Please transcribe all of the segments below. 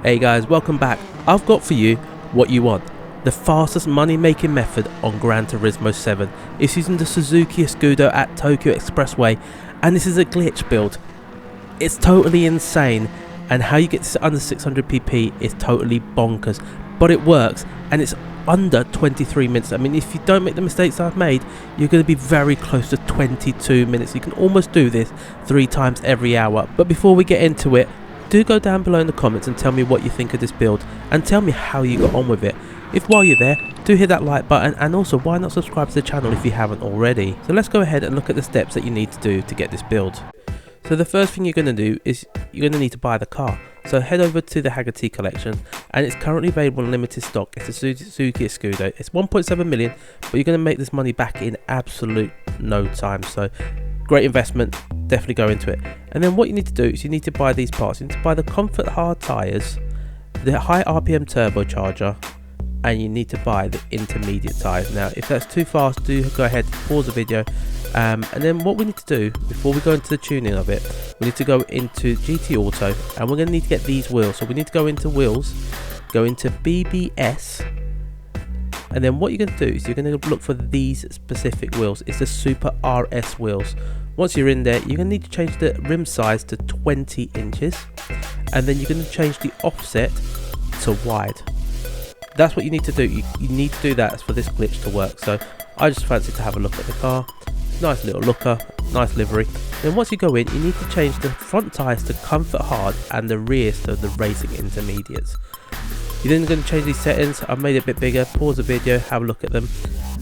Hey guys, welcome back. I've got for you what you want. The fastest money making method on Gran Turismo 7 is using the Suzuki Escudo at Tokyo Expressway, and this is a glitch build. It's totally insane, and how you get this under 600 pp is totally bonkers, but it works, and it's under 23 minutes. I mean, if you don't make the mistakes I've made, you're going to be very close to 22 minutes. You can almost do this 3 times every hour. But before we get into it, do go down below in the comments and tell me what you think of this build, and tell me how you got on with it. If while you're there, do hit that like button, and also why not subscribe to the channel if you haven't already. So let's go ahead and look at the steps that you need to do to get this build. So the first thing you're going to do is you're going to need to buy the car. So head over to the Hagarty collection, and it's currently available in limited stock. It's a Suzuki Escudo. It's 1.7 million, but you're going to make this money back in absolute no time. So great investment, definitely go into it. And then what you need to do is you need to buy these parts. You need to buy the Comfort hard tyres, the high RPM turbocharger, and you need to buy the intermediate tyres. Now if that's too fast, do go ahead, pause the video, and then what we need to do before we go into the tuning of it, we need to go into GT Auto, and we're going to need to get these wheels. So we need to go into wheels, go into BBS, and then what you're going to do is you're going to look for these specific wheels. It's the Super RS wheels. Once you're in there, you're going to need to change the rim size to 20 inches, and then you're going to change the offset to wide. That's what you need to do. You need to do that for this glitch to work. So I just fancy to have a look at the car. Nice little looker, nice livery. Then once you go in, you need to change the front tyres to Comfort Hard and the rears to the Racing Intermediates. You're then going to change these settings. I've made it a bit bigger. Pause the video, have a look at them.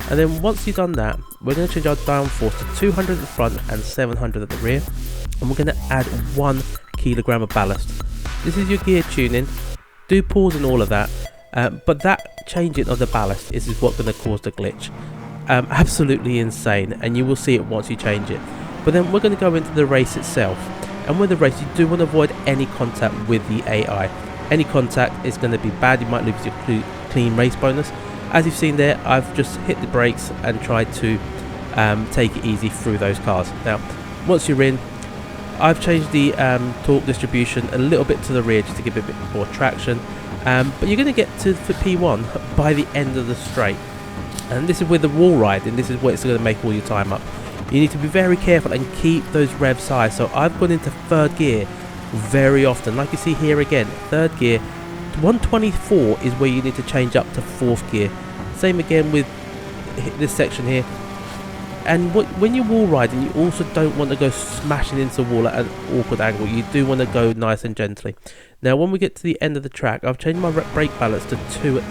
And then once you've done that, we're going to change our downforce to 200 at the front and 700 at the rear. And we're going to add 1 kilogram of ballast. This is your gear tuning. Do pause and all of that. But that changing of the ballast is what's going to cause the glitch. Absolutely insane, and you will see it once you change it. But then we're going to go into the race itself, and with the race you do want to avoid any contact with the AI. Any contact is going to be bad. You might lose your clean race bonus. As you've seen there, I've just hit the brakes and tried to take it easy through those cars. Now once you're in, I've changed the torque distribution a little bit to the rear just to give it a bit more traction, but you're going to get to for P1 by the end of the straight, and this is with the wall ride, and this is where it's going to make all your time up. You need to be very careful and keep those revs high. So I've gone into 3rd gear very often, like you see here again, 3rd gear. 124 is where you need to change up to 4th gear. Same again with this section here. And when you're wall riding, you also don't want to go smashing into the wall at an awkward angle. You do want to go nice and gently. Now when we get to the end of the track, I've changed my brake balance to 2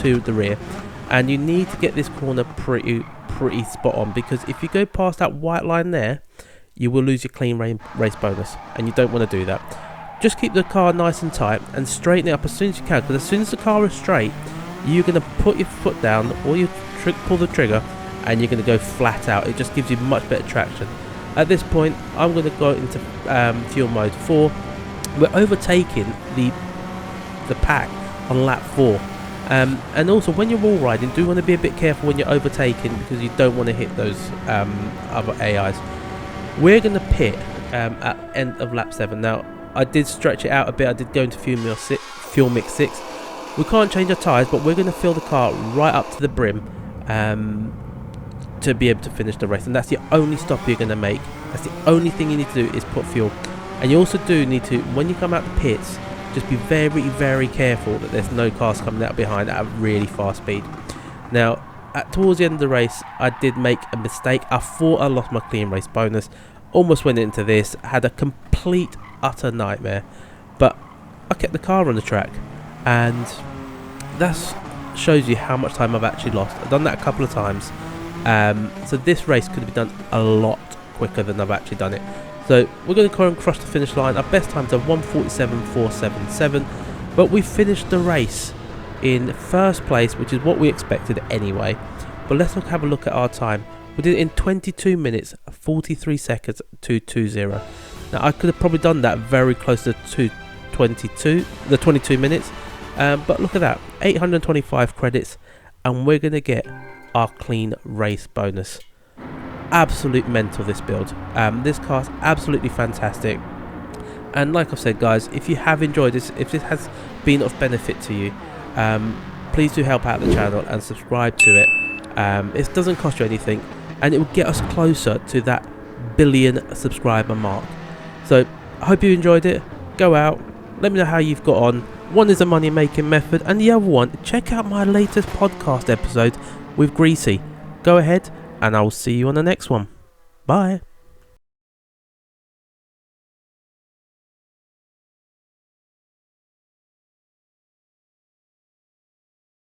to the rear, and you need to get this corner pretty spot on, because if you go past that white line there, you will lose your clean race bonus, and you don't want to do that. Just keep the car nice and tight and straighten it up as soon as you can, because as soon as the car is straight, you're going to put your foot down or you pull the trigger, and you're going to go flat out. It just gives you much better traction. At this point, I'm going to go into fuel mode 4. We're overtaking the pack on lap 4. And also when you're wall riding, do want to be a bit careful when you're overtaking, because you don't want to hit those other AIs. We're going to pit at end of lap 7. Now I did stretch it out a bit. I did go into fuel mix 6. We can't change our tyres, but we're going to fill the car right up to the brim to be able to finish the race, and that's the only stop you're going to make. That's the only thing you need to do, is put fuel. And you also do need to, when you come out the pits, just be very careful that there's no cars coming out behind at a really fast speed. Now towards the end of the race, I did make a mistake. I thought I lost my clean race bonus, almost went into this, had a complete utter nightmare, but I kept the car on the track, and that shows you how much time I've actually lost. I've done that a couple of times, so this race could have been done a lot quicker than I've actually done it. So we're going to go and cross the finish line. Our best times are 1:47.477, but we finished the race in 1st place, which is what we expected anyway. But let's have a look at our time. We did it in 22 minutes 43 seconds to 2:0. Now I could have probably done that very close to 22 minutes, but look at that, 825 credits, and we're going to get our clean race bonus. Absolute mental, this build. This car's absolutely fantastic. And like I've said, guys, if you have enjoyed this, if this has been of benefit to you, please do help out the channel and subscribe to it. It doesn't cost you anything, and it will get us closer to that billion subscriber mark. So I hope you enjoyed it. Go out, let me know how you've got on. One is a money making method, and the other one, check out my latest podcast episode with Greasy. Go ahead, and I will see you on the next one. Bye.